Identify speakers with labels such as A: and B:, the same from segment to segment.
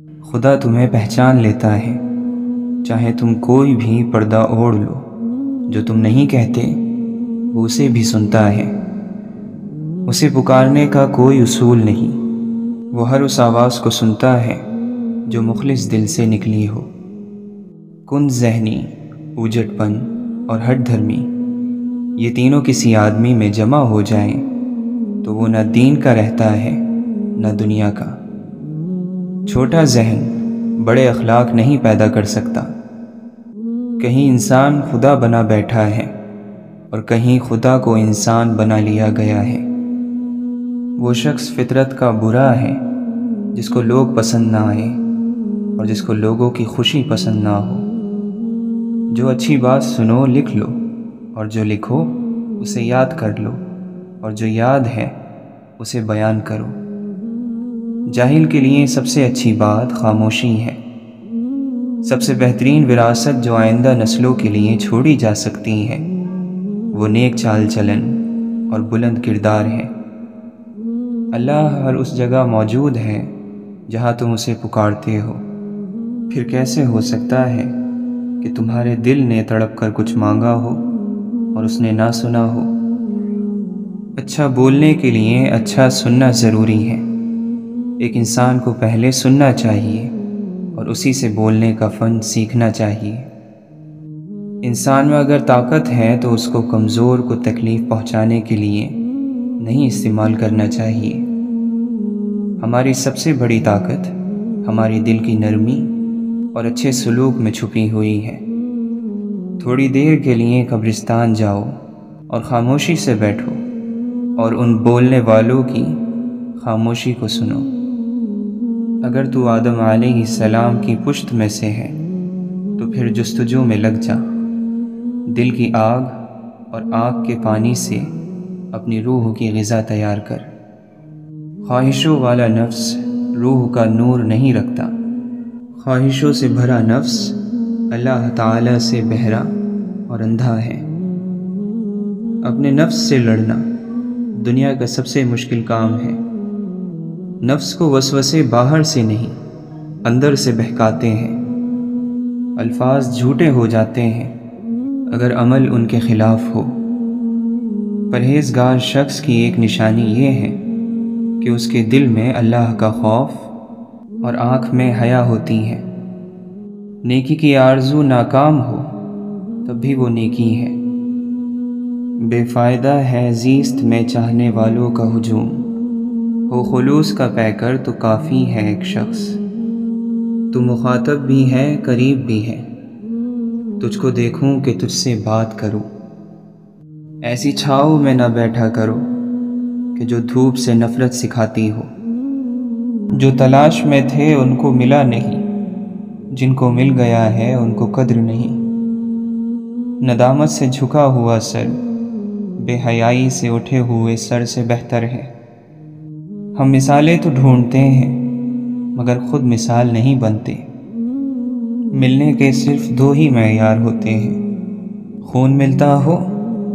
A: خدا تمہیں پہچان لیتا ہے، چاہے تم کوئی بھی پردہ اوڑھ لو۔ جو تم نہیں کہتے وہ اسے بھی سنتا ہے۔ اسے پکارنے کا کوئی اصول نہیں، وہ ہر اس آواز کو سنتا ہے جو مخلص دل سے نکلی ہو۔ کن ذہنی، اوجٹ پن اور ہٹ دھرمی، یہ تینوں کسی آدمی میں جمع ہو جائیں تو وہ نہ دین کا رہتا ہے نہ دنیا کا۔ چھوٹا ذہن بڑے اخلاق نہیں پیدا کر سکتا۔ کہیں انسان خدا بنا بیٹھا ہے اور کہیں خدا کو انسان بنا لیا گیا ہے۔ وہ شخص فطرت کا برا ہے جس کو لوگ پسند نہ آئے اور جس کو لوگوں کی خوشی پسند نہ ہو۔ جو اچھی بات سنو لکھ لو، اور جو لکھو اسے یاد کر لو، اور جو یاد ہے اسے بیان کرو۔ جاہل کے لیے سب سے اچھی بات خاموشی ہے۔ سب سے بہترین وراثت جو آئندہ نسلوں کے لیے چھوڑی جا سکتی ہے وہ نیک چال چلن اور بلند کردار ہے۔ اللہ ہر اس جگہ موجود ہے جہاں تم اسے پکارتے ہو۔ پھر کیسے ہو سکتا ہے کہ تمہارے دل نے تڑپ کر کچھ مانگا ہو اور اس نے نہ سنا ہو؟ اچھا بولنے کے لیے اچھا سننا ضروری ہے۔ ایک انسان کو پہلے سننا چاہیے اور اسی سے بولنے کا فن سیکھنا چاہیے۔ انسان میں اگر طاقت ہے تو اس کو کمزور کو تکلیف پہنچانے کے لیے نہیں استعمال کرنا چاہیے۔ ہماری سب سے بڑی طاقت ہماری دل کی نرمی اور اچھے سلوک میں چھپی ہوئی ہے۔ تھوڑی دیر کے لیے قبرستان جاؤ اور خاموشی سے بیٹھو اور ان بولنے والوں کی خاموشی کو سنو۔ اگر تو آدم علیہ السلام کی پشت میں سے ہے تو پھر جستجو میں لگ جا۔ دل کی آگ اور آنکھ کے پانی سے اپنی روح کی غذا تیار کر۔ خواہشوں والا نفس روح کا نور نہیں رکھتا۔ خواہشوں سے بھرا نفس اللہ تعالی سے بہرا اور اندھا ہے۔ اپنے نفس سے لڑنا دنیا کا سب سے مشکل کام ہے۔ نفس کو وسوسے باہر سے نہیں اندر سے بہکاتے ہیں۔ الفاظ جھوٹے ہو جاتے ہیں اگر عمل ان کے خلاف ہو۔ پرہیزگار شخص کی ایک نشانی یہ ہے کہ اس کے دل میں اللہ کا خوف اور آنکھ میں حیا ہوتی ہے۔ نیکی کی آرزو ناکام ہو تب بھی وہ نیکی ہے۔ بے فائدہ ہے زیست میں چاہنے والوں کا ہجوم، ہو خلوص کا پیکر تو کافی ہے ایک شخص۔ تو مخاطب بھی ہے قریب بھی ہے، تجھ کو دیکھوں کہ تجھ سے بات کروں۔ ایسی چھاؤں میں نہ بیٹھا کرو کہ جو دھوپ سے نفرت سکھاتی ہو۔ جو تلاش میں تھے ان کو ملا نہیں، جن کو مل گیا ہے ان کو قدر نہیں۔ ندامت سے جھکا ہوا سر بے حیائی سے اٹھے ہوئے سر سے بہتر ہے۔ ہم مثالیں تو ڈھونڈتے ہیں مگر خود مثال نہیں بنتے۔ ملنے کے صرف دو ہی معیار ہوتے ہیں، خون ملتا ہو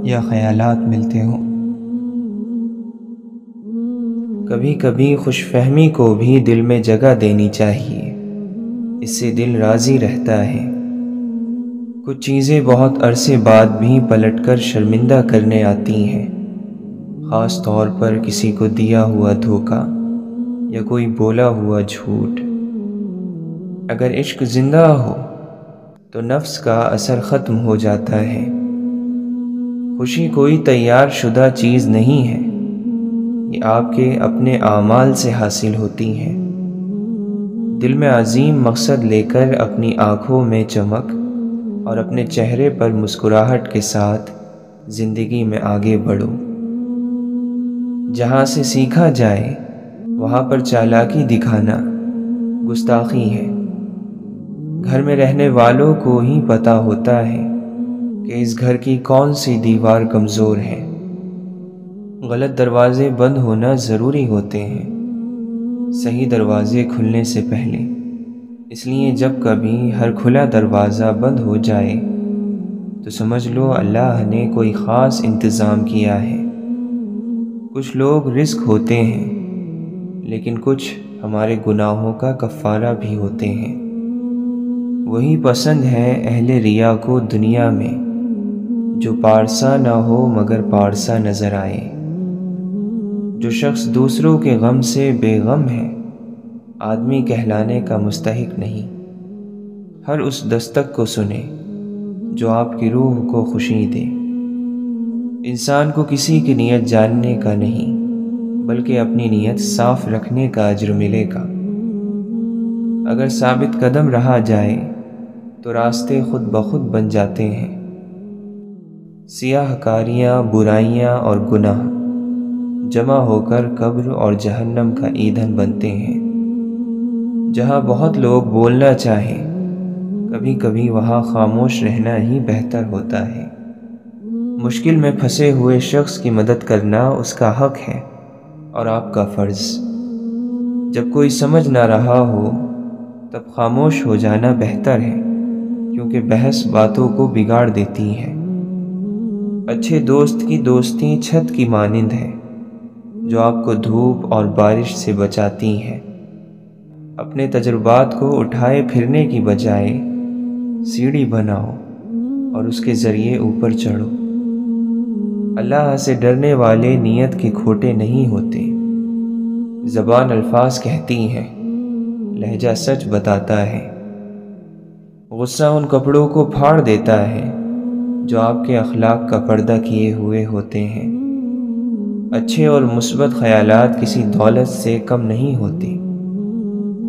A: یا خیالات ملتے ہوں۔ کبھی کبھی خوش فہمی کو بھی دل میں جگہ دینی چاہیے، اس سے دل راضی رہتا ہے۔ کچھ چیزیں بہت عرصے بعد بھی پلٹ کر شرمندہ کرنے آتی ہیں، خاص طور پر کسی کو دیا ہوا دھوکہ یا کوئی بولا ہوا جھوٹ۔ اگر عشق زندہ ہو تو نفس کا اثر ختم ہو جاتا ہے۔ خوشی کوئی تیار شدہ چیز نہیں ہے، یہ آپ کے اپنے اعمال سے حاصل ہوتی ہے۔ دل میں عظیم مقصد لے کر اپنی آنکھوں میں چمک اور اپنے چہرے پر مسکراہٹ کے ساتھ زندگی میں آگے بڑھو۔ جہاں سے سیکھا جائے وہاں پر چالاکی دکھانا گستاخی ہے۔ گھر میں رہنے والوں کو ہی پتہ ہوتا ہے کہ اس گھر کی کون سی دیوار کمزور ہے۔ غلط دروازے بند ہونا ضروری ہوتے ہیں، صحیح دروازے کھلنے سے پہلے۔ اس لیے جب کبھی ہر کھلا دروازہ بند ہو جائے تو سمجھ لو اللہ نے کوئی خاص انتظام کیا ہے۔ کچھ لوگ رزق ہوتے ہیں لیکن کچھ ہمارے گناہوں کا کفارہ بھی ہوتے ہیں۔ وہی پسند ہے اہل ریا کو دنیا میں، جو پارسا نہ ہو مگر پارسا نظر آئے۔ جو شخص دوسروں کے غم سے بے غم ہے، آدمی کہلانے کا مستحق نہیں۔ ہر اس دستک کو سنے جو آپ کی روح کو خوشی دے۔ انسان کو کسی کی نیت جاننے کا نہیں، بلکہ اپنی نیت صاف رکھنے کا اجر ملے گا۔ اگر ثابت قدم رہا جائے تو راستے خود بخود بن جاتے ہیں۔ سیاہ کاریاں، برائیاں اور گناہ جمع ہو کر قبر اور جہنم کا ایندھن بنتے ہیں۔ جہاں بہت لوگ بولنا چاہیں، کبھی کبھی وہاں خاموش رہنا ہی بہتر ہوتا ہے۔ مشکل میں پھنسے ہوئے شخص کی مدد کرنا اس کا حق ہے اور آپ کا فرض۔ جب کوئی سمجھ نہ رہا ہو تب خاموش ہو جانا بہتر ہے، کیونکہ بحث باتوں کو بگاڑ دیتی ہے۔ اچھے دوست کی دوستی چھت کی مانند ہے، جو آپ کو دھوپ اور بارش سے بچاتی ہے۔ اپنے تجربات کو اٹھائے پھرنے کی بجائے سیڑھی بناؤ اور اس کے ذریعے اوپر چڑھو۔ اللہ سے ڈرنے والے نیت کے کھوٹے نہیں ہوتے۔ زبان الفاظ کہتی ہے، لہجہ سچ بتاتا ہے۔ غصہ ان کپڑوں کو پھاڑ دیتا ہے جو آپ کے اخلاق کا پردہ کیے ہوئے ہوتے ہیں۔ اچھے اور مثبت خیالات کسی دولت سے کم نہیں ہوتے۔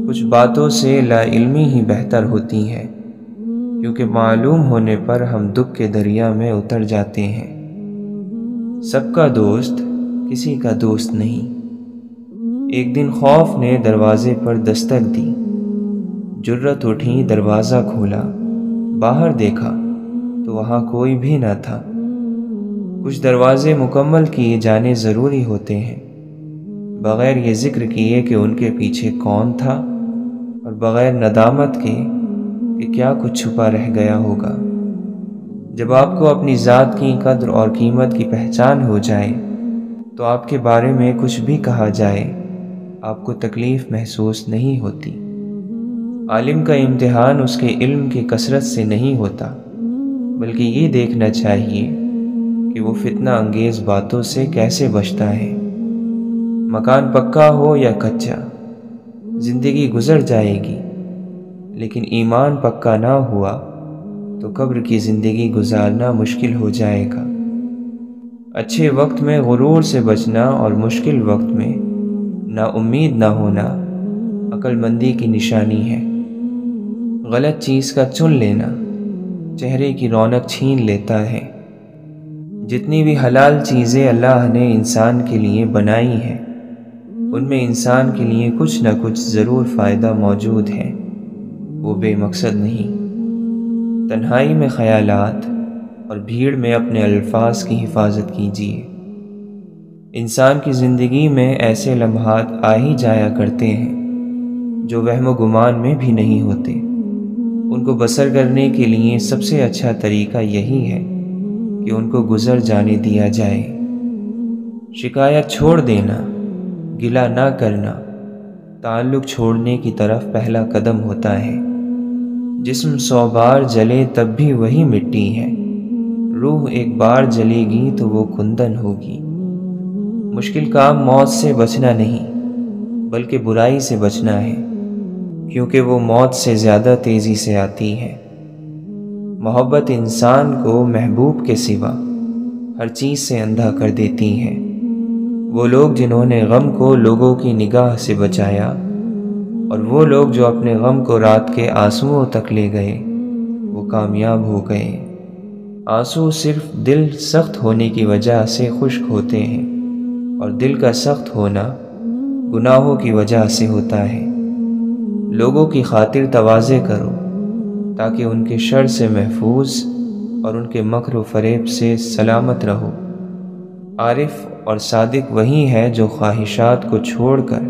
A: کچھ باتوں سے لا علمی ہی بہتر ہوتی ہے، کیونکہ معلوم ہونے پر ہم دکھ کے دریا میں اتر جاتے ہیں۔ سب کا دوست کسی کا دوست نہیں۔ ایک دن خوف نے دروازے پر دستک دی۔ جرأت اٹھی، دروازہ کھولا، باہر دیکھا تو وہاں کوئی بھی نہ تھا۔ کچھ دروازے مکمل کیے جانے ضروری ہوتے ہیں، بغیر یہ ذکر کیے کہ ان کے پیچھے کون تھا، اور بغیر ندامت کے کہ کیا کچھ چھپا رہ گیا ہوگا۔ جب آپ کو اپنی ذات کی قدر اور قیمت کی پہچان ہو جائے تو آپ کے بارے میں کچھ بھی کہا جائے آپ کو تکلیف محسوس نہیں ہوتی۔ عالم کا امتحان اس کے علم کی کثرت سے نہیں ہوتا، بلکہ یہ دیکھنا چاہیے کہ وہ فتنہ انگیز باتوں سے کیسے بچتا ہے۔ مکان پکا ہو یا کچا، زندگی گزر جائے گی، لیکن ایمان پکا نہ ہوا تو قبر کی زندگی گزارنا مشکل ہو جائے گا۔ اچھے وقت میں غرور سے بچنا اور مشکل وقت میں نا امید نہ ہونا عقل مندی کی نشانی ہے۔ غلط چیز کا چن لینا چہرے کی رونق چھین لیتا ہے۔ جتنی بھی حلال چیزیں اللہ نے انسان کے لیے بنائی ہیں، ان میں انسان کے لیے کچھ نہ کچھ ضرور فائدہ موجود ہے، وہ بے مقصد نہیں۔ تنہائی میں خیالات اور بھیڑ میں اپنے الفاظ کی حفاظت کیجیے۔ انسان کی زندگی میں ایسے لمحات آ ہی جایا کرتے ہیں جو وہم و گمان میں بھی نہیں ہوتے۔ ان کو بسر کرنے کے لیے سب سے اچھا طریقہ یہی ہے کہ ان کو گزر جانے دیا جائے۔ شکایت چھوڑ دینا، گلہ نہ کرنا تعلق چھوڑنے کی طرف پہلا قدم ہوتا ہے۔ جسم 100 بار جلے تب بھی وہی مٹی ہے، روح ایک بار جلے گی تو وہ کندن ہوگی۔ مشکل کام موت سے بچنا نہیں، بلکہ برائی سے بچنا ہے، کیونکہ وہ موت سے زیادہ تیزی سے آتی ہے۔ محبت انسان کو محبوب کے سوا ہر چیز سے اندھا کر دیتی ہے۔ وہ لوگ جنہوں نے غم کو لوگوں کی نگاہ سے بچایا، اور وہ لوگ جو اپنے غم کو رات کے آنسوؤں تک لے گئے، وہ کامیاب ہو گئے۔ آنسو صرف دل سخت ہونے کی وجہ سے خشک ہوتے ہیں، اور دل کا سخت ہونا گناہوں کی وجہ سے ہوتا ہے۔ لوگوں کی خاطر تواضع کرو تاکہ ان کے شر سے محفوظ اور ان کے مکر و فریب سے سلامت رہو۔ عارف اور صادق وہی ہے جو خواہشات کو چھوڑ کر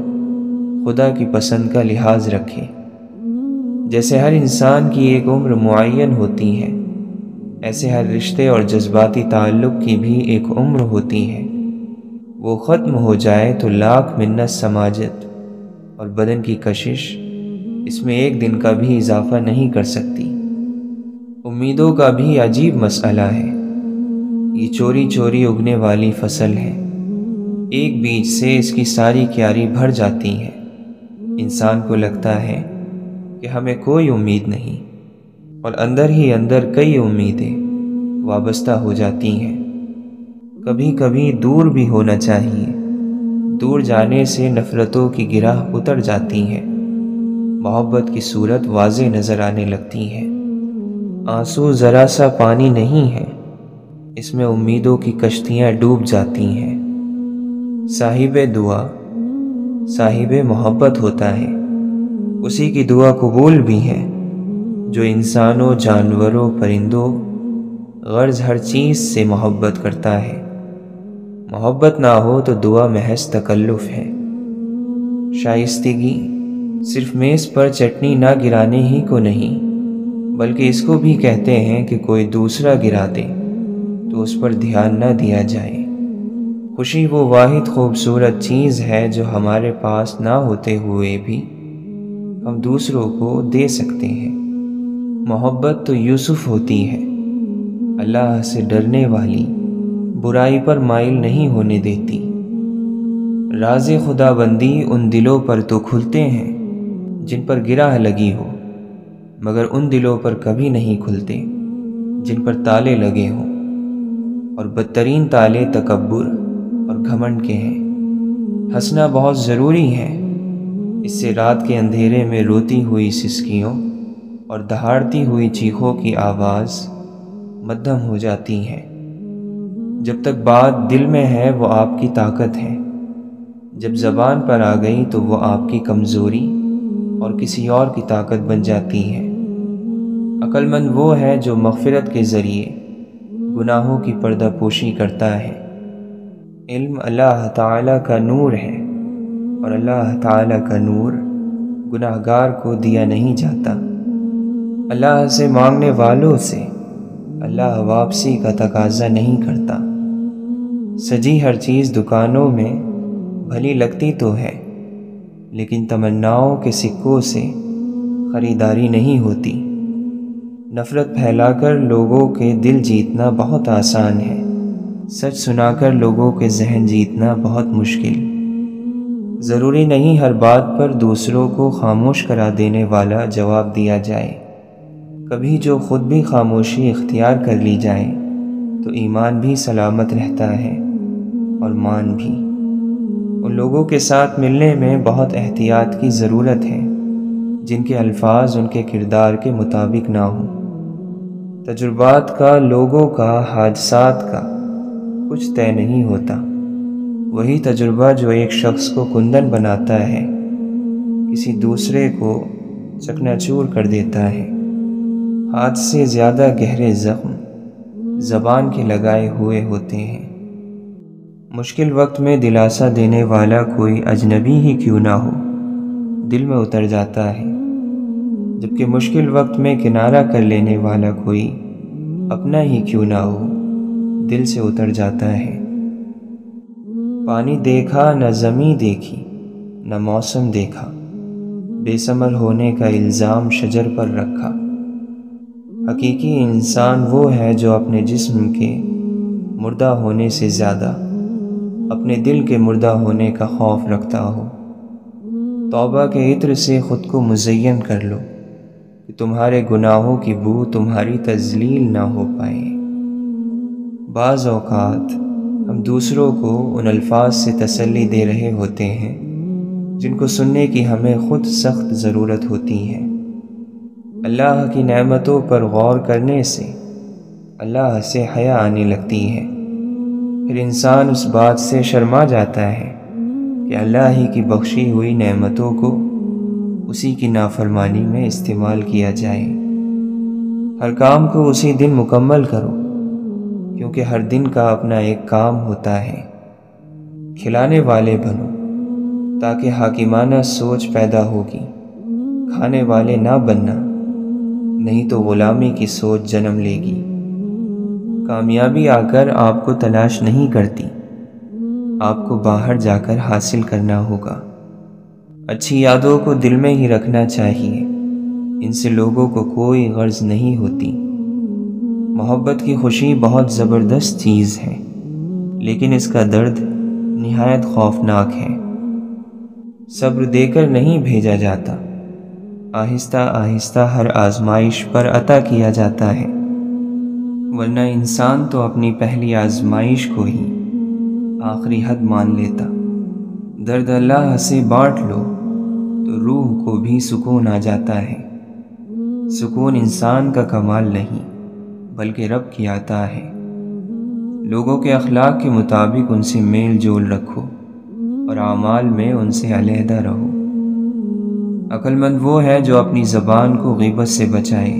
A: خدا کی پسند کا لحاظ رکھے۔ جیسے ہر انسان کی ایک عمر معین ہوتی ہے، ایسے ہر رشتے اور جذباتی تعلق کی بھی ایک عمر ہوتی ہے۔ وہ ختم ہو جائے تو لاکھ منت سماجت اور بدن کی کشش اس میں ایک دن کا بھی اضافہ نہیں کر سکتی۔ امیدوں کا بھی عجیب مسئلہ ہے۔ یہ چوری چوری اگنے والی فصل ہے، ایک بیج سے اس کی ساری کیاری بھر جاتی ہے۔ انسان کو لگتا ہے کہ ہمیں کوئی امید نہیں، اور اندر ہی اندر کئی امیدیں وابستہ ہو جاتی ہیں۔ کبھی کبھی دور بھی ہونا چاہیے، دور جانے سے نفرتوں کی گرہ اتر جاتی ہے، محبت کی صورت واضح نظر آنے لگتی ہے۔ آنسو ذرا سا پانی نہیں ہے، اس میں امیدوں کی کشتیاں ڈوب جاتی ہیں۔ صاحب دعا صاحب محبت ہوتا ہے، اسی کی دعا قبول بھی ہے جو انسانوں، جانوروں، پرندوں، غرض ہر چیز سے محبت کرتا ہے۔ محبت نہ ہو تو دعا محض تکلف ہے۔ شائستگی صرف میز پر چٹنی نہ گرانے ہی کو نہیں، بلکہ اس کو بھی کہتے ہیں کہ کوئی دوسرا گرا دے تو اس پر دھیان نہ دیا جائے۔ خوشی وہ واحد خوبصورت چیز ہے جو ہمارے پاس نہ ہوتے ہوئے بھی ہم دوسروں کو دے سکتے ہیں۔ محبت تو یوسف ہوتی ہے، اللہ سے ڈرنے والی، برائی پر مائل نہیں ہونے دیتی۔ راز خدا بندی ان دلوں پر تو کھلتے ہیں جن پر گرہ لگی ہو، مگر ان دلوں پر کبھی نہیں کھلتے جن پر تالے لگے ہوں، اور بدترین تالے تکبر اور گھمنڈ کے ہیں۔ ہنسنا بہت ضروری ہے، اس سے رات کے اندھیرے میں روتی ہوئی سسکیوں اور دہاڑتی ہوئی چیخوں کی آواز مدھم ہو جاتی ہے۔ جب تک بات دل میں ہے وہ آپ کی طاقت ہے، جب زبان پر آ گئی تو وہ آپ کی کمزوری اور کسی اور کی طاقت بن جاتی ہے۔ عقل مند وہ ہے جو مغفرت کے ذریعے گناہوں کی پردہ پوشی کرتا ہے۔ علم اللہ تعالیٰ کا نور ہے، اور اللہ تعالیٰ کا نور گناہگار کو دیا نہیں جاتا۔ اللہ سے مانگنے والوں سے اللہ واپسی کا تقاضا نہیں کرتا۔ سجی ہر چیز دکانوں میں بھلی لگتی تو ہے، لیکن تمناؤں کے سکوں سے خریداری نہیں ہوتی۔ نفرت پھیلا کر لوگوں کے دل جیتنا بہت آسان ہے، سچ سنا کر لوگوں کے ذہن جیتنا بہت مشکل۔ ضروری نہیں ہر بات پر دوسروں کو خاموش کرا دینے والا جواب دیا جائے۔ کبھی جو خود بھی خاموشی اختیار کر لی جائے تو ایمان بھی سلامت رہتا ہے اور مان بھی۔ ان لوگوں کے ساتھ ملنے میں بہت احتیاط کی ضرورت ہے جن کے الفاظ ان کے کردار کے مطابق نہ ہوں۔ تجربات کا، لوگوں کا، حادثات کا کچھ طے نہیں ہوتا۔ وہی تجربہ جو ایک شخص کو کندن بناتا ہے کسی دوسرے کو چکنا چور کر دیتا ہے۔ ہاتھ سے زیادہ گہرے زخم زبان کے لگائے ہوئے ہوتے ہیں۔ مشکل وقت میں دلاسا دینے والا کوئی اجنبی ہی کیوں نہ ہو، دل میں اتر جاتا ہے، جبکہ مشکل وقت میں کنارہ کر لینے والا کوئی اپنا ہی کیوں نہ ہو، دل سے اتر جاتا ہے۔ پانی دیکھا نہ زمیں دیکھی نہ موسم دیکھا، بے ثمر ہونے کا الزام شجر پر رکھا۔ حقیقی انسان وہ ہے جو اپنے جسم کے مردہ ہونے سے زیادہ اپنے دل کے مردہ ہونے کا خوف رکھتا ہو۔ توبہ کے عطر سے خود کو مزین کر لو کہ تمہارے گناہوں کی بو تمہاری تذلیل نہ ہو پائے۔ بعض اوقات ہم دوسروں کو ان الفاظ سے تسلی دے رہے ہوتے ہیں جن کو سننے کی ہمیں خود سخت ضرورت ہوتی ہے۔ اللہ کی نعمتوں پر غور کرنے سے اللہ سے حیا آنے لگتی ہے، پھر انسان اس بات سے شرما جاتا ہے کہ اللہ ہی کی بخشی ہوئی نعمتوں کو اسی کی نافرمانی میں استعمال کیا جائے۔ ہر کام کو اسی دن مکمل کرو، کیونکہ ہر دن کا اپنا ایک کام ہوتا ہے۔ کھلانے والے بنو تاکہ حاکمانہ سوچ پیدا ہوگی، کھانے والے نہ بننا، نہیں تو غلامی کی سوچ جنم لے گی۔ کامیابی آ کر آپ کو تلاش نہیں کرتی، آپ کو باہر جا کر حاصل کرنا ہوگا۔ اچھی یادوں کو دل میں ہی رکھنا چاہیے، ان سے لوگوں کو کوئی غرض نہیں ہوتی۔ محبت کی خوشی بہت زبردست چیز ہے، لیکن اس کا درد نہایت خوفناک ہے۔ صبر دے کر نہیں بھیجا جاتا، آہستہ آہستہ ہر آزمائش پر عطا کیا جاتا ہے، ورنہ انسان تو اپنی پہلی آزمائش کو ہی آخری حد مان لیتا۔ درد اللہ سے بانٹ لو تو روح کو بھی سکون آ جاتا ہے۔ سکون انسان کا کمال نہیں بلکہ رب کی عطا ہے۔ لوگوں کے اخلاق کے مطابق ان سے میل جول رکھو اور اعمال میں ان سے علیحدہ رہو۔ عقل مند وہ ہے جو اپنی زبان کو غیبت سے بچائے،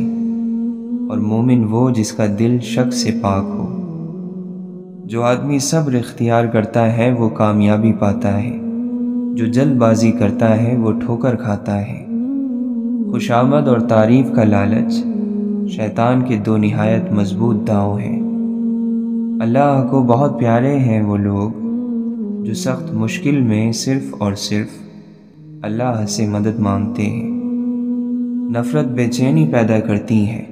A: اور مومن وہ جس کا دل شک سے پاک ہو۔ جو آدمی صبر اختیار کرتا ہے وہ کامیابی پاتا ہے، جو جلد بازی کرتا ہے وہ ٹھوکر کھاتا ہے۔ خوشامد اور تعریف کا لالچ شیطان کے دو نہایت مضبوط داؤں ہیں۔ اللہ کو بہت پیارے ہیں وہ لوگ جو سخت مشکل میں صرف اور صرف اللہ سے مدد مانگتے ہیں۔ نفرت بے چینی پیدا کرتی ہے،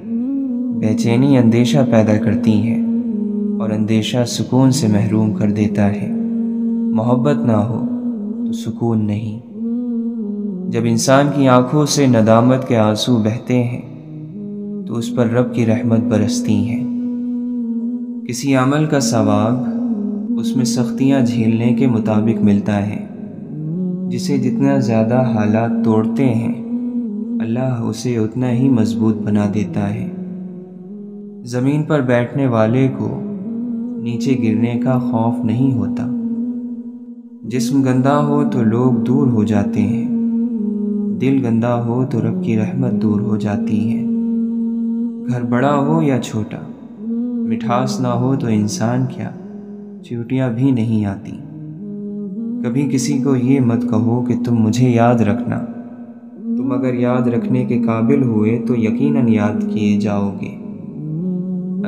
A: بے چینی اندیشہ پیدا کرتی ہے، اور اندیشہ سکون سے محروم کر دیتا ہے۔ محبت نہ ہو تو سکون نہیں۔ جب انسان کی آنکھوں سے ندامت کے آنسو بہتے ہیں تو اس پر رب کی رحمت برستی ہے۔ کسی عمل کا ثواب اس میں سختیاں جھیلنے کے مطابق ملتا ہے۔ جسے جتنا زیادہ حالات توڑتے ہیں اللہ اسے اتنا ہی مضبوط بنا دیتا ہے۔ زمین پر بیٹھنے والے کو نیچے گرنے کا خوف نہیں ہوتا۔ جسم گندا ہو تو لوگ دور ہو جاتے ہیں، دل گندا ہو تو رب کی رحمت دور ہو جاتی ہے۔ گھر بڑا ہو یا چھوٹا، مٹھاس نہ ہو تو انسان کیا چیوٹیاں بھی نہیں آتی۔ کبھی کسی کو یہ مت کہو کہ تم مجھے یاد رکھنا، تم اگر یاد رکھنے کے قابل ہوئے تو یقیناً یاد کیے جاؤ گے۔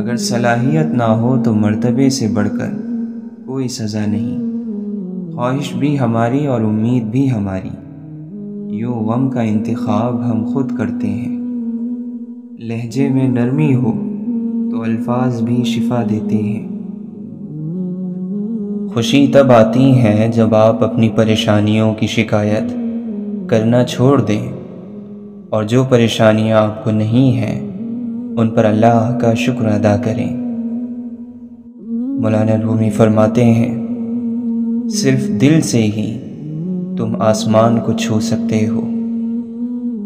A: اگر صلاحیت نہ ہو تو مرتبے سے بڑھ کر کوئی سزا نہیں۔ خواہش بھی ہماری اور امید بھی ہماری، یوں غم کا انتخاب ہم خود کرتے ہیں۔ لہجے میں نرمی ہو تو الفاظ بھی شفا دیتے ہیں۔ خوشی تب آتی ہے جب آپ اپنی پریشانیوں کی شکایت کرنا چھوڑ دیں، اور جو پریشانیاں آپ کو نہیں ہیں ان پر اللہ کا شکر ادا کریں۔ مولانا رومی فرماتے ہیں، صرف دل سے ہی تم آسمان کو چھو سکتے ہو۔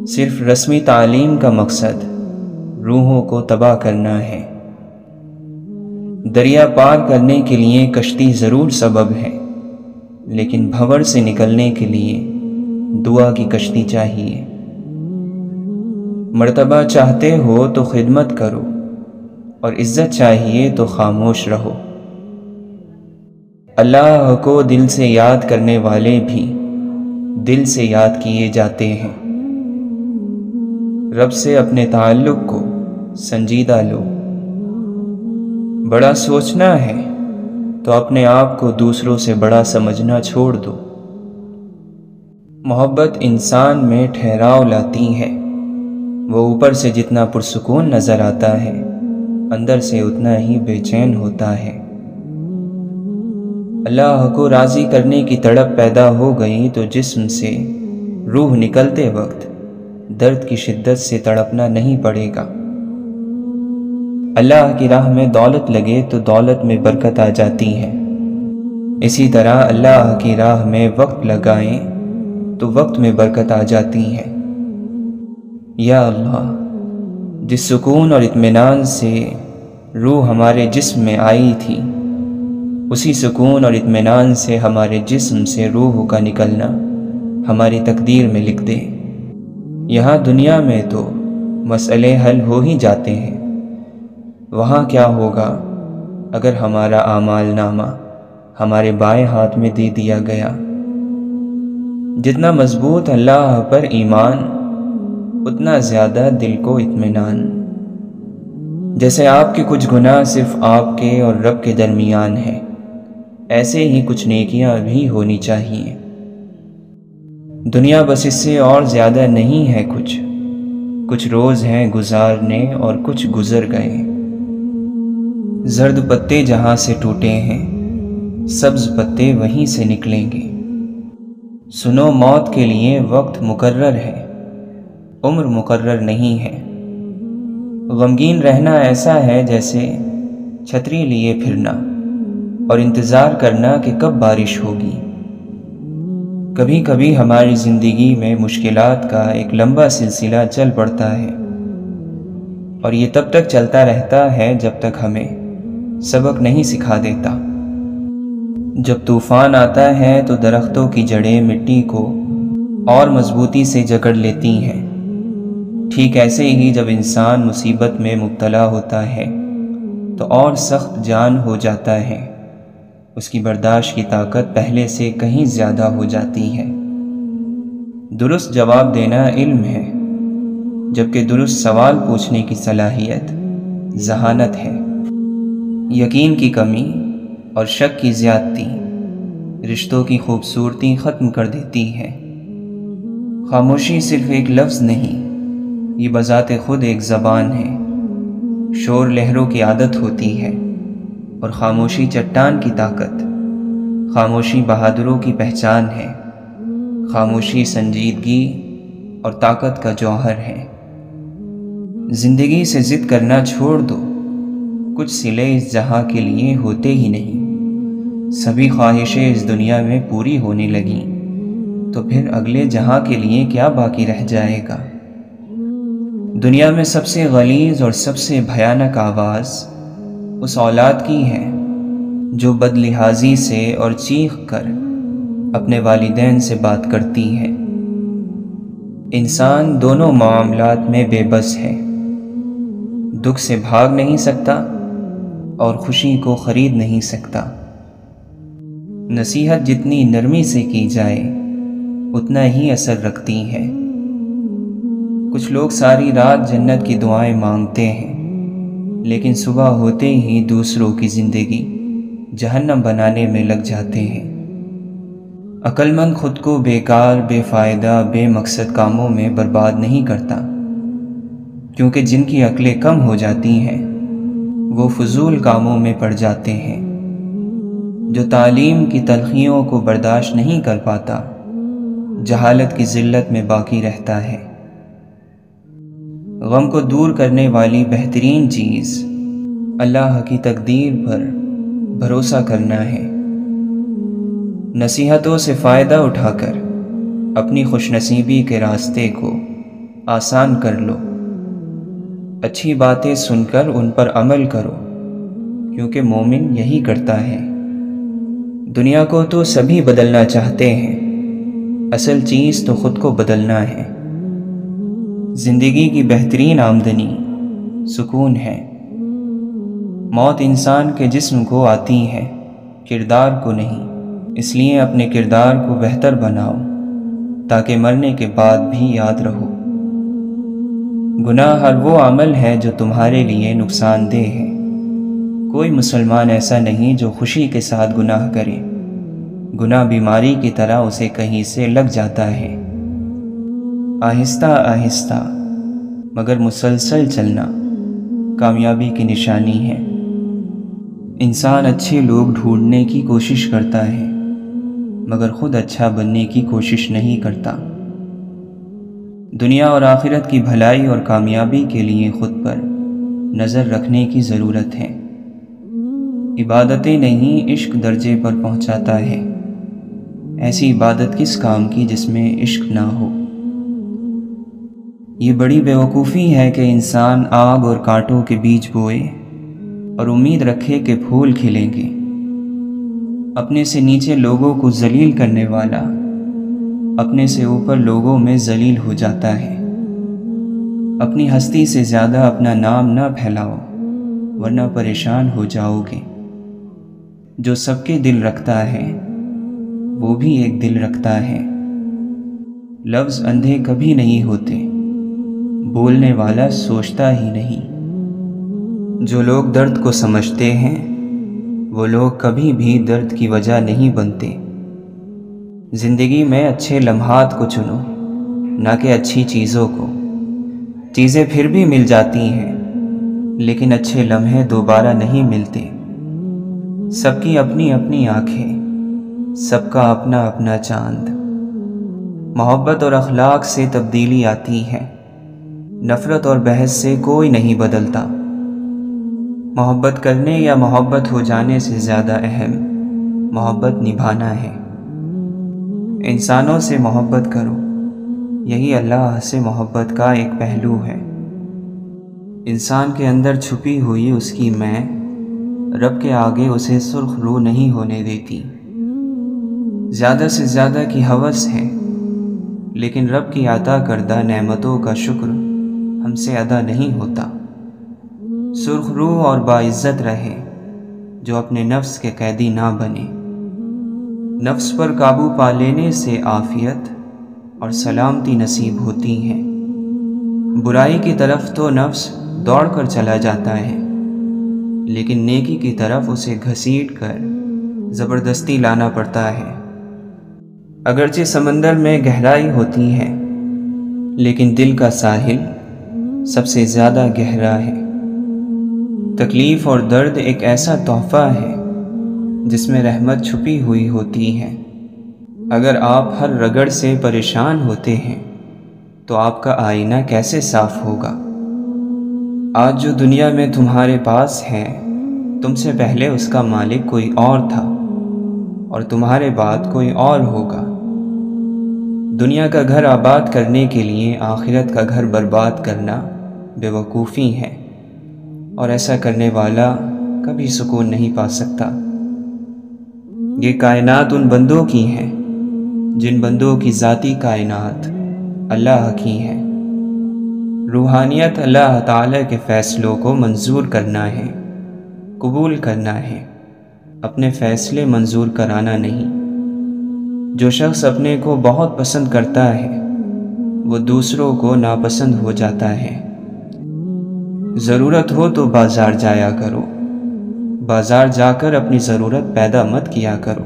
A: صرف رسمی تعلیم کا مقصد روحوں کو تباہ کرنا ہے۔ دریا پار کرنے کے لیے کشتی ضرور سبب ہے، لیکن بھنور سے نکلنے کے لیے دعا کی کشتی چاہیے۔ مرتبہ چاہتے ہو تو خدمت کرو، اور عزت چاہیے تو خاموش رہو۔ اللہ کو دل سے یاد کرنے والے بھی دل سے یاد کیے جاتے ہیں۔ رب سے اپنے تعلق کو سنجیدہ لو۔ بڑا سوچنا ہے تو اپنے آپ کو دوسروں سے بڑا سمجھنا چھوڑ دو۔ محبت انسان میں ٹھہراؤ لاتی ہے۔ وہ اوپر سے جتنا پرسکون نظر آتا ہے اندر سے اتنا ہی بے چین ہوتا ہے۔ اللہ کو راضی کرنے کی تڑپ پیدا ہو گئی تو جسم سے روح نکلتے وقت درد کی شدت سے تڑپنا نہیں پڑے گا۔ اللہ کی راہ میں دولت لگے تو دولت میں برکت آ جاتی ہے۔ اسی طرح اللہ کی راہ میں وقت لگائیں تو وقت میں برکت آ جاتی ہے۔ یا اللہ، جس سکون اور اطمینان سے روح ہمارے جسم میں آئی تھی، اسی سکون اور اطمینان سے ہمارے جسم سے روح کا نکلنا ہماری تقدیر میں لکھ دے۔ یہاں دنیا میں تو مسئلے حل ہو ہی جاتے ہیں، وہاں کیا ہوگا اگر ہمارا اعمال نامہ ہمارے بائیں ہاتھ میں دے دیا گیا؟ جتنا مضبوط اللہ پر ایمان اتنا زیادہ دل کو اطمینان۔ جیسے آپ کے کچھ گناہ صرف آپ کے اور رب کے درمیان ہیں، ایسے ہی کچھ نیکیاں بھی ہونی چاہیے۔ دنیا بس اس سے اور زیادہ نہیں ہے کچھ روز ہیں گزارنے اور کچھ گزر گئے۔ زرد پتے جہاں سے ٹوٹے ہیں سبز پتے وہیں سے نکلیں گے۔ سنو موت کے لیے وقت مقرر ہے، عمر مقرر نہیں ہے۔ غمگین رہنا ایسا ہے جیسے چھتری لیے پھرنا اور انتظار کرنا کہ کب بارش ہوگی۔ کبھی کبھی ہماری زندگی میں مشکلات کا ایک لمبا سلسلہ چل پڑتا ہے، اور یہ تب تک چلتا رہتا ہے جب تک ہمیں سبق نہیں سکھا دیتا۔ جب طوفان آتا ہے تو درختوں کی جڑیں مٹی کو اور مضبوطی سے جکڑ لیتی ہیں۔ ٹھیک ایسے ہی جب انسان مصیبت میں مبتلا ہوتا ہے تو اور سخت جان ہو جاتا ہے، اس کی برداشت کی طاقت پہلے سے کہیں زیادہ ہو جاتی ہے۔ درست جواب دینا علم ہے، جبکہ درست سوال پوچھنے کی صلاحیت ذہانت ہے۔ یقین کی کمی اور شک کی زیادتی رشتوں کی خوبصورتی ختم کر دیتی ہے۔ خاموشی صرف ایک لفظ نہیں، یہ بذات خود ایک زبان ہے۔ شور لہروں کی عادت ہوتی ہے اور خاموشی چٹان کی طاقت۔ خاموشی بہادروں کی پہچان ہے، خاموشی سنجیدگی اور طاقت کا جوہر ہے۔ زندگی سے ضد کرنا چھوڑ دو، کچھ صلے اس جہاں کے لیے ہوتے ہی نہیں۔ سبھی خواہشیں اس دنیا میں پوری ہونے لگیں تو پھر اگلے جہاں کے لیے کیا باقی رہ جائے گا؟ دنیا میں سب سے غلیظ اور سب سے بھیانک آواز اس اولاد کی ہے جو بد لحاظی سے اور چیخ کر اپنے والدین سے بات کرتی ہے۔ انسان دونوں معاملات میں بے بس ہے، دکھ سے بھاگ نہیں سکتا اور خوشی کو خرید نہیں سکتا۔ نصیحت جتنی نرمی سے کی جائے اتنا ہی اثر رکھتی ہے۔ کچھ لوگ ساری رات جنت کی دعائیں مانگتے ہیں، لیکن صبح ہوتے ہی دوسروں کی زندگی جہنم بنانے میں لگ جاتے ہیں۔ عقل مند خود کو بیکار، بے فائدہ، بے مقصد کاموں میں برباد نہیں کرتا، کیونکہ جن کی عقلیں کم ہو جاتی ہیں وہ فضول کاموں میں پڑ جاتے ہیں۔ جو تعلیم کی تلخیوں کو برداشت نہیں کر پاتا جہالت کی ذلت میں باقی رہتا ہے۔ غم کو دور کرنے والی بہترین چیز اللہ کی تقدیر پر بھروسہ کرنا ہے۔ نصیحتوں سے فائدہ اٹھا کر اپنی خوش نصیبی کے راستے کو آسان کر لو۔ اچھی باتیں سن کر ان پر عمل کرو، کیونکہ مومن یہی کرتا ہے۔ دنیا کو تو سبھی بدلنا چاہتے ہیں، اصل چیز تو خود کو بدلنا ہے۔ زندگی کی بہترین آمدنی سکون ہے۔ موت انسان کے جسم کو آتی ہے، کردار کو نہیں۔ اس لیے اپنے کردار کو بہتر بناؤ تاکہ مرنے کے بعد بھی یاد رہو۔ گناہ ہر وہ عمل ہے جو تمہارے لیے نقصان دہ ہے۔ کوئی مسلمان ایسا نہیں جو خوشی کے ساتھ گناہ کرے۔ گناہ بیماری کی طرح اسے کہیں سے لگ جاتا ہے۔ آہستہ آہستہ مگر مسلسل چلنا کامیابی کی نشانی ہے۔ انسان اچھے لوگ ڈھونڈنے کی کوشش کرتا ہے مگر خود اچھا بننے کی کوشش نہیں کرتا۔ دنیا اور آخرت کی بھلائی اور کامیابی کے لیے خود پر نظر رکھنے کی ضرورت ہے۔ عبادتیں نہیں عشق درجے پر پہنچاتا ہے۔ ایسی عبادت کس کام کی جس میں عشق نہ ہو؟ یہ بڑی بیوقوفی ہے کہ انسان آگ اور کانٹوں کے بیج بوئے اور امید رکھے کہ پھول کھلیں گے۔ اپنے سے نیچے لوگوں کو ذلیل کرنے والا اپنے سے اوپر لوگوں میں ذلیل ہو جاتا ہے۔ اپنی ہستی سے زیادہ اپنا نام نہ پھیلاؤ ورنہ پریشان ہو جاؤ گے۔ جو سب کے دل رکھتا ہے وہ بھی ایک دل رکھتا ہے۔ لفظ اندھے کبھی نہیں ہوتے، بولنے والا سوچتا ہی نہیں۔ جو لوگ درد کو سمجھتے ہیں وہ لوگ کبھی بھی درد کی وجہ نہیں بنتے۔ زندگی میں اچھے لمحات کو چنو، نہ کہ اچھی چیزوں کو۔ چیزیں پھر بھی مل جاتی ہیں، لیکن اچھے لمحے دوبارہ نہیں ملتے۔ سب کی اپنی اپنی آنکھیں، سب کا اپنا اپنا چاند۔ محبت اور اخلاق سے تبدیلی آتی ہے، نفرت اور بحث سے کوئی نہیں بدلتا۔ محبت کرنے یا محبت ہو جانے سے زیادہ اہم محبت نبھانا ہے۔ انسانوں سے محبت کرو، یہی اللہ سے محبت کا ایک پہلو ہے۔ انسان کے اندر چھپی ہوئی اس کی میں رب کے آگے اسے سرخ رو نہیں ہونے دیتی۔ زیادہ سے زیادہ کی ہوس ہے، لیکن رب کی عطا کردہ نعمتوں کا شکر ہم سے ادا نہیں ہوتا۔ سرخ رو اور باعزت رہے جو اپنے نفس کے قیدی نہ بنے۔ نفس پر قابو پا لینے سے عافیت اور سلامتی نصیب ہوتی ہے۔ برائی کی طرف تو نفس دوڑ کر چلا جاتا ہے، لیکن نیکی کی طرف اسے گھسیٹ کر زبردستی لانا پڑتا ہے۔ اگرچہ سمندر میں گہرائی ہوتی ہے، لیکن دل کا ساحل سب سے زیادہ گہرا ہے۔ تکلیف اور درد ایک ایسا تحفہ ہے جس میں رحمت چھپی ہوئی ہوتی ہے۔ اگر آپ ہر رگڑ سے پریشان ہوتے ہیں تو آپ کا آئینہ کیسے صاف ہوگا؟ آج جو دنیا میں تمہارے پاس ہے، تم سے پہلے اس کا مالک کوئی اور تھا، اور تمہارے بعد کوئی اور ہوگا۔ دنیا کا گھر آباد کرنے کے لیے آخرت کا گھر برباد کرنا بے وقوفی ہے، اور ایسا کرنے والا کبھی سکون نہیں پا سکتا۔ یہ کائنات ان بندوں کی ہیں جن بندوں کی ذاتی کائنات اللہ کی ہے۔ روحانیت اللہ تعالی کے فیصلوں کو منظور کرنا ہے، قبول کرنا ہے، اپنے فیصلے منظور کرانا نہیں۔ جو شخص اپنے کو بہت پسند کرتا ہے وہ دوسروں کو ناپسند ہو جاتا ہے۔ ضرورت ہو تو بازار جایا کرو، بازار جا کر اپنی ضرورت پیدا مت کیا کرو۔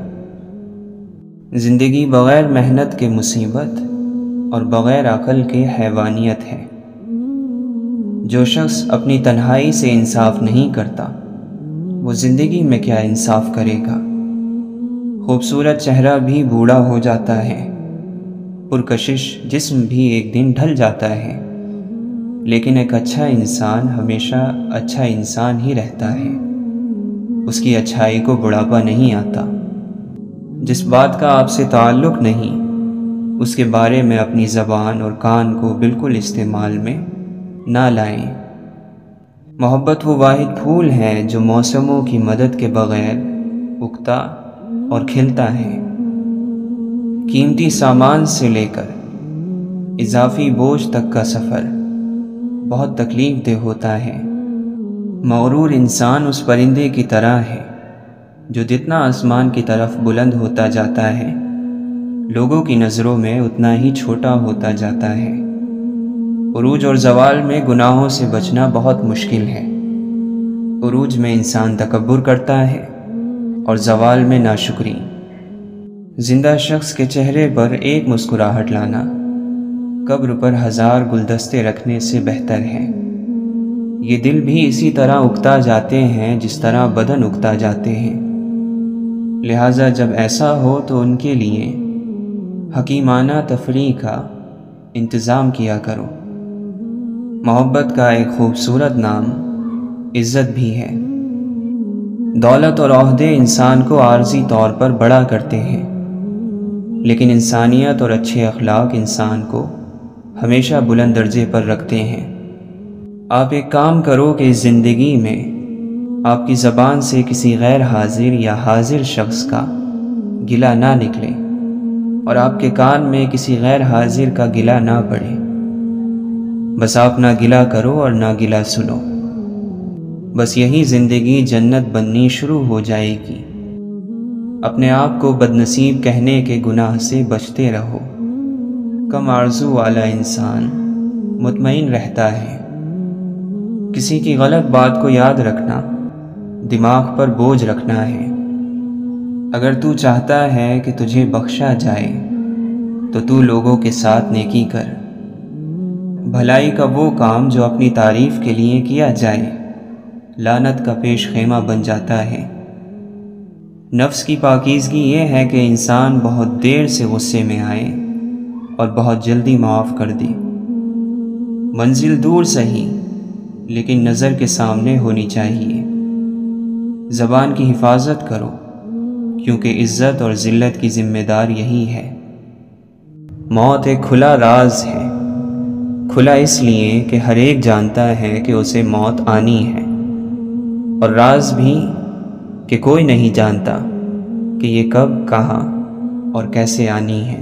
A: زندگی بغیر محنت کے مصیبت اور بغیر عقل کے حیوانیت ہے۔ جو شخص اپنی تنہائی سے انصاف نہیں کرتا وہ زندگی میں کیا انصاف کرے گا؟ خوبصورت چہرہ بھی بوڑھا ہو جاتا ہے، پرکشش جسم بھی ایک دن ڈھل جاتا ہے، لیکن ایک اچھا انسان ہمیشہ اچھا انسان ہی رہتا ہے۔ اس کی اچھائی کو بڑھاپا نہیں آتا۔ جس بات کا آپ سے تعلق نہیں، اس کے بارے میں اپنی زبان اور کان کو بالکل استعمال میں نہ لائیں۔ محبت وہ واحد پھول ہے جو موسموں کی مدد کے بغیر اگتا اور کھلتا ہے۔ قیمتی سامان سے لے کر اضافی بوجھ تک کا سفر بہت تکلیف دہ ہوتا ہے۔ مغرور انسان اس پرندے کی طرح ہے جو جتنا آسمان کی طرف بلند ہوتا جاتا ہے، لوگوں کی نظروں میں اتنا ہی چھوٹا ہوتا جاتا ہے۔ عروج اور زوال میں گناہوں سے بچنا بہت مشکل ہے۔ عروج میں انسان تکبر کرتا ہے اور زوال میں ناشکری۔ زندہ شخص کے چہرے پر ایک مسکراہٹ لانا قبر پر 1000 گلدستے رکھنے سے بہتر ہے۔ یہ دل بھی اسی طرح اگتا جاتے ہیں جس طرح بدن اگتا جاتے ہیں، لہٰذا جب ایسا ہو تو ان کے لیے حکیمانہ تفریح کا انتظام کیا کرو۔ محبت کا ایک خوبصورت نام عزت بھی ہے۔ دولت اور عہدے انسان کو عارضی طور پر بڑا کرتے ہیں، لیکن انسانیت اور اچھے اخلاق انسان کو ہمیشہ بلند درجے پر رکھتے ہیں۔ آپ ایک کام کرو کہ اس زندگی میں آپ کی زبان سے کسی غیر حاضر یا حاضر شخص کا گلہ نہ نکلے، اور آپ کے کان میں کسی غیر حاضر کا گلہ نہ پڑے۔ بس آپ نہ گلہ کرو اور نہ گلہ سنو، بس یہی زندگی جنت بننی شروع ہو جائے گی۔ اپنے آپ کو بدنصیب کہنے کے گناہ سے بچتے رہو۔ کم آرزو والا انسان مطمئن رہتا ہے۔ کسی کی غلط بات کو یاد رکھنا دماغ پر بوجھ رکھنا ہے۔ اگر تو چاہتا ہے کہ تجھے بخشا جائے تو تو لوگوں کے ساتھ نیکی کر۔ بھلائی کا وہ کام جو اپنی تعریف کے لیے کیا جائے لعنت کا پیش خیمہ بن جاتا ہے۔ نفس کی پاکیزگی یہ ہے کہ انسان بہت دیر سے غصے میں آئے اور بہت جلدی معاف کر دے۔ منزل دور سہی لیکن نظر کے سامنے ہونی چاہیے۔ زبان کی حفاظت کرو کیونکہ عزت اور ذلت کی ذمہ دار یہی ہے۔ موت ایک کھلا راز ہے، کھلا اس لیے کہ ہر ایک جانتا ہے کہ اسے موت آنی ہے، اور راز بھی کہ کوئی نہیں جانتا کہ یہ کب، کہاں اور کیسے آنی ہے۔